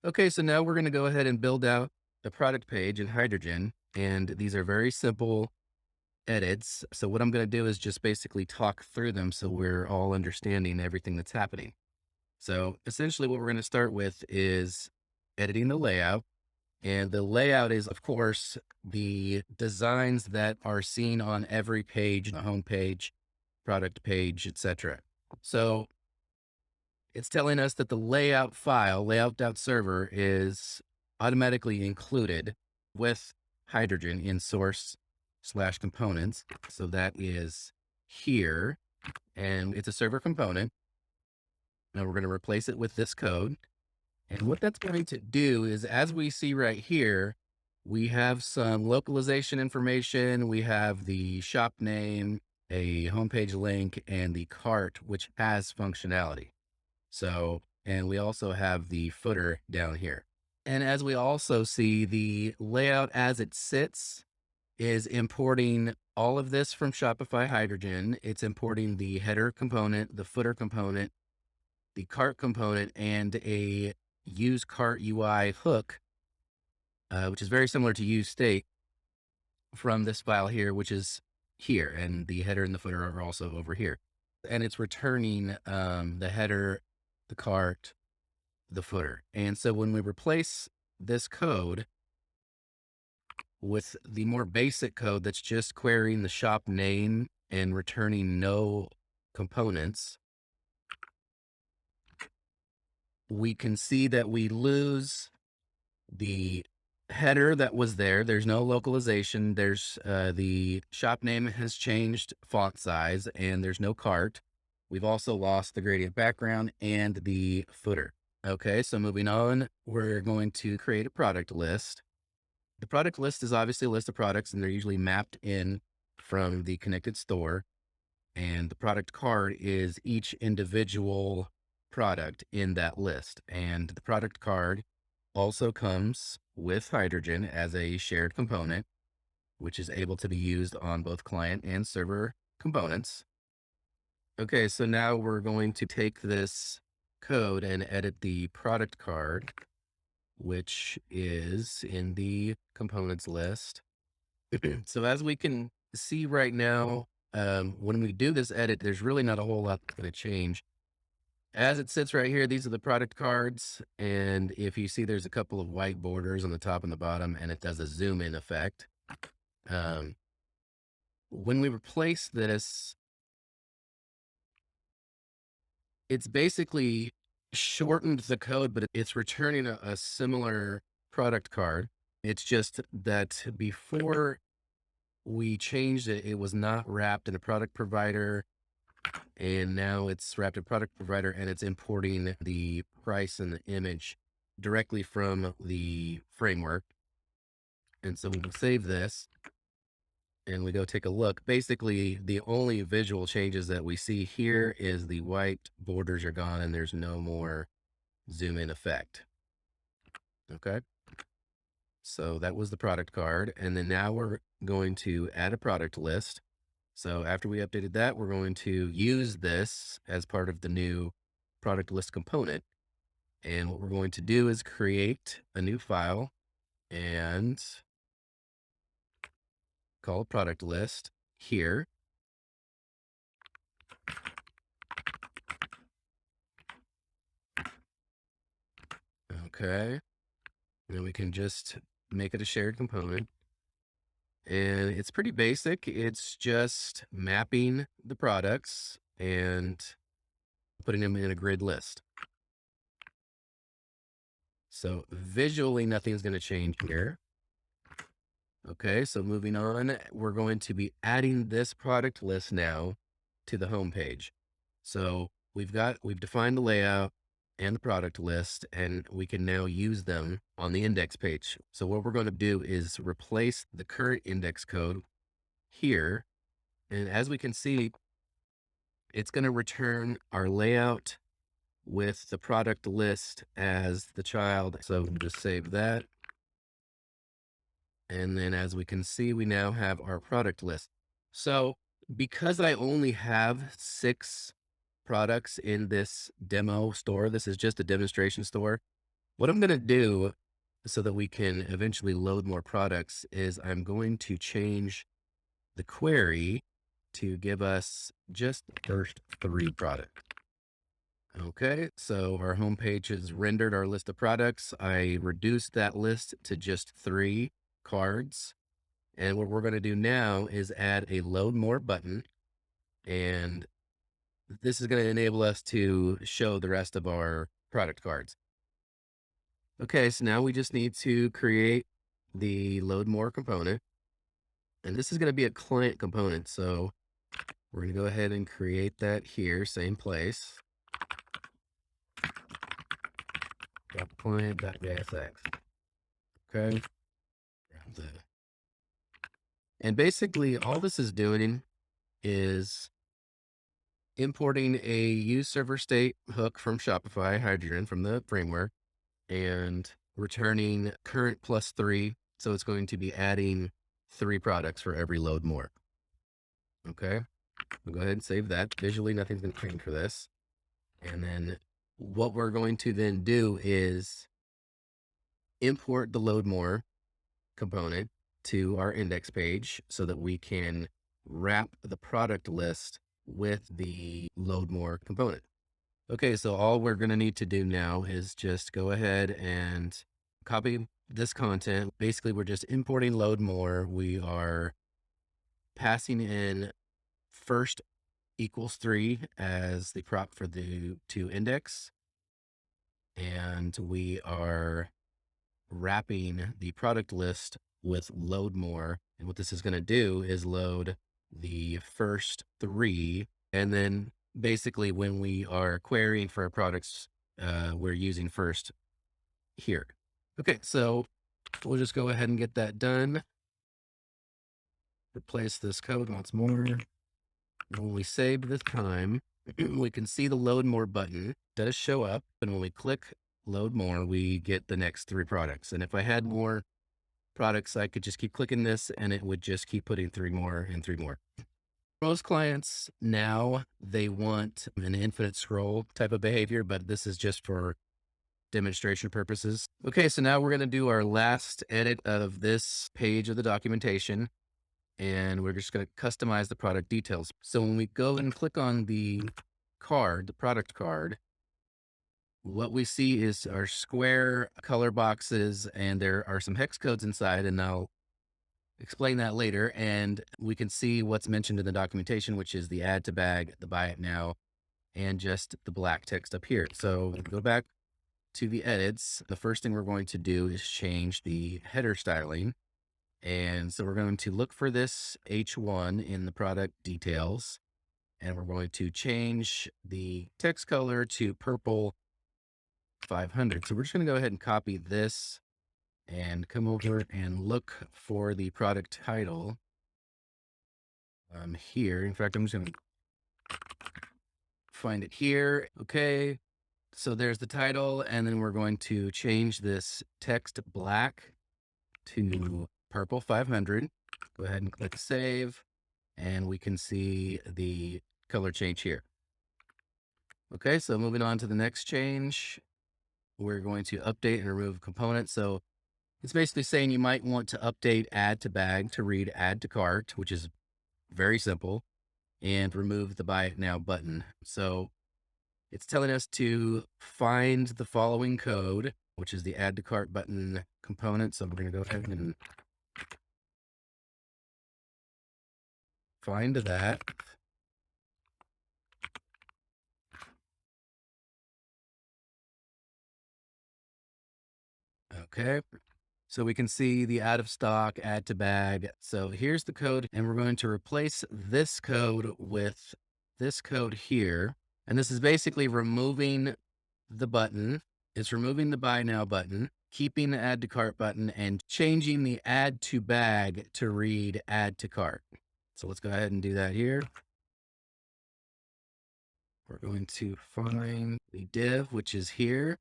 Okay, so now we're going to go ahead and build out the product page in Hydrogen. And these are very simple edits. So what I'm going to do is just basically talk through them so we're all understanding everything that's happening. So essentially what we're going to start with is editing the layout. And the layout is, of course, the designs that are seen on every page, the home page, product page, etc. So it's telling us that the layout file, layout.server, is automatically included with Hydrogen in source/components. So that is here, and it's a server component. Now we're going to replace it with this code. And what that's going to do is, as we see right here, we have some localization information. We have the shop name, a homepage link, and the cart, which has functionality. So, and we also have the footer down here. And as we also see, the layout as it sits is importing all of this from Shopify Hydrogen. It's importing the header component, the footer component, the cart component, and a use cart UI hook, which is very similar to use state from this file here, which is here. And the header and the footer are also over here. And it's returning the header, the cart, the footer. And so when we replace this code with the more basic code that's just querying the shop name and returning no components, we can see that we lose the header that was there. There's no localization. There's the shop name has changed font size, and there's no cart. We've also lost the gradient background and the footer. Okay, so moving on, we're going to create a product list. The product list is obviously a list of products, and they're usually mapped in from the connected store. And the product card is each individual product in that list. And the product card also comes with Hydrogen as a shared component, which is able to be used on both client and server components. Okay, so now we're going to take this code and edit the product card, which is in the components list. So as we can see right now, when we do this edit, there's really not a whole lot that's going to change. As it sits right here, these are the product cards. And if you see, there's a couple of white borders on the top and the bottom, and it does a zoom in effect. When we replace this, it's basically shortened the code, but it's returning a similar product card. It's just that before we changed it, it was not wrapped in a product provider, and now it's wrapped in product provider, and it's importing the price and the image directly from the framework. And so we will save this and we go take a look. Basically, the only visual changes that we see here is the white borders are gone and there's no more zoom in effect. Okay. So that was the product card. And then now we're going to add a product list. So after we updated that, we're going to use this as part of the new product list component. And what we're going to do is create a new file and call a product list here. Okay. And we can just make it a shared component. And it's pretty basic. It's just mapping the products and putting them in a grid list. So visually, nothing's going to change here. Okay, so moving on, we're going to be adding this product list now to the home page. So we've defined the layout and the product list, and we can now use them on the index page. So what we're going to do is replace the current index code here. And as we can see, it's going to return our layout with the product list as the child. So we'll just save that. And then as we can see, we now have our product list. So because I only have 6 products in this demo store, this is just a demonstration store. What I'm going to do so that we can eventually load more products is I'm going to change the query to give us just the first 3 products. Okay, so our homepage has rendered our list of products. I reduced that list to just 3 cards. And what we're going to do now is add a load more button. And this is going to enable us to show the rest of our product cards. Okay, so now we just need to create the load more component. And this is going to be a client component. So we're going to go ahead and create that here, same place. Client.jsx. Okay. And basically all this is doing is importing a use server state hook from Shopify, Hydrogen from the framework, and returning current plus 3. So it's going to be adding 3 products for every load more. Okay. We'll go ahead and save that. Visually, nothing's going to change for this. And then what we're going to then do is import the load more component to our index page so that we can wrap the product list with the load more component. Okay, so all we're going to need to do now is just go ahead and copy this content. Basically, we're just importing load more. We are passing in first equals 3 as the prop for the to index. And we are wrapping the product list with load more. And what this is going to do is load the first 3. And then basically when we are querying for our products, we're using first here. Okay, so we'll just go ahead and get that done. Replace this code once more. When we save this time, we can see the load more button does show up. And when we click load more, we get the next 3 products. And if I had more products, I could just keep clicking this and it would just keep putting 3 more and 3 more. Most clients now, they want an infinite scroll type of behavior, but this is just for demonstration purposes. Okay, so now we're going to do our last edit of this page of the documentation, and we're just going to customize the product details. So when we go and click on the card, the product card, what we see is our square color boxes, and there are some hex codes inside, and I'll explain that later. And we can see what's mentioned in the documentation, which is the add to bag, the buy it now, and just the black text up here. So go back to the edits. The first thing we're going to do is change the header styling. And so we're going to look for this H1 in the product details, and we're going to change the text color to purple 500. So we're just going to go ahead and copy this and come over and look for the product title here. In fact, I'm just going to find it here. Okay. So there's the title, and then we're going to change this text black to purple 500. Go ahead and click save, and we can see the color change here. Okay, so moving on to the next change, we're going to update and remove components. So it's basically saying you might want to update add to bag to read add to cart, which is very simple, and remove the buy it now button. So it's telling us to find the following code, which is the add to cart button component. So we're going to go ahead and find that. Okay. So we can see the out of stock, add to bag. So here's the code, and we're going to replace this code with this code here. And this is basically removing the button. It's removing the buy now button, keeping the add to cart button, and changing the add to bag to read add to cart. So let's go ahead and do that here. We're going to find the div, which is here.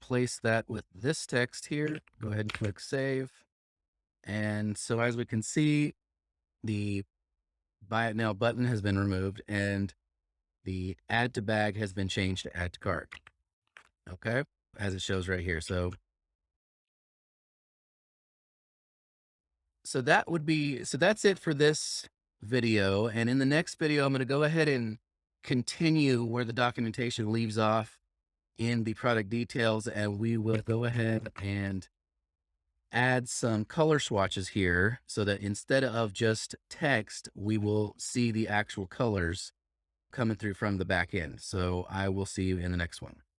Place that with this text here. Go ahead and click save. And so as we can see, the buy it now button has been removed and the add to bag has been changed to add to cart. Okay. As it shows right here. So that's it for this video. And in the next video, I'm going to go ahead and continue where the documentation leaves off in the product details. And we will go ahead and add some color swatches here so that instead of just text, we will see the actual colors coming through from the back end. So I will see you in the next one.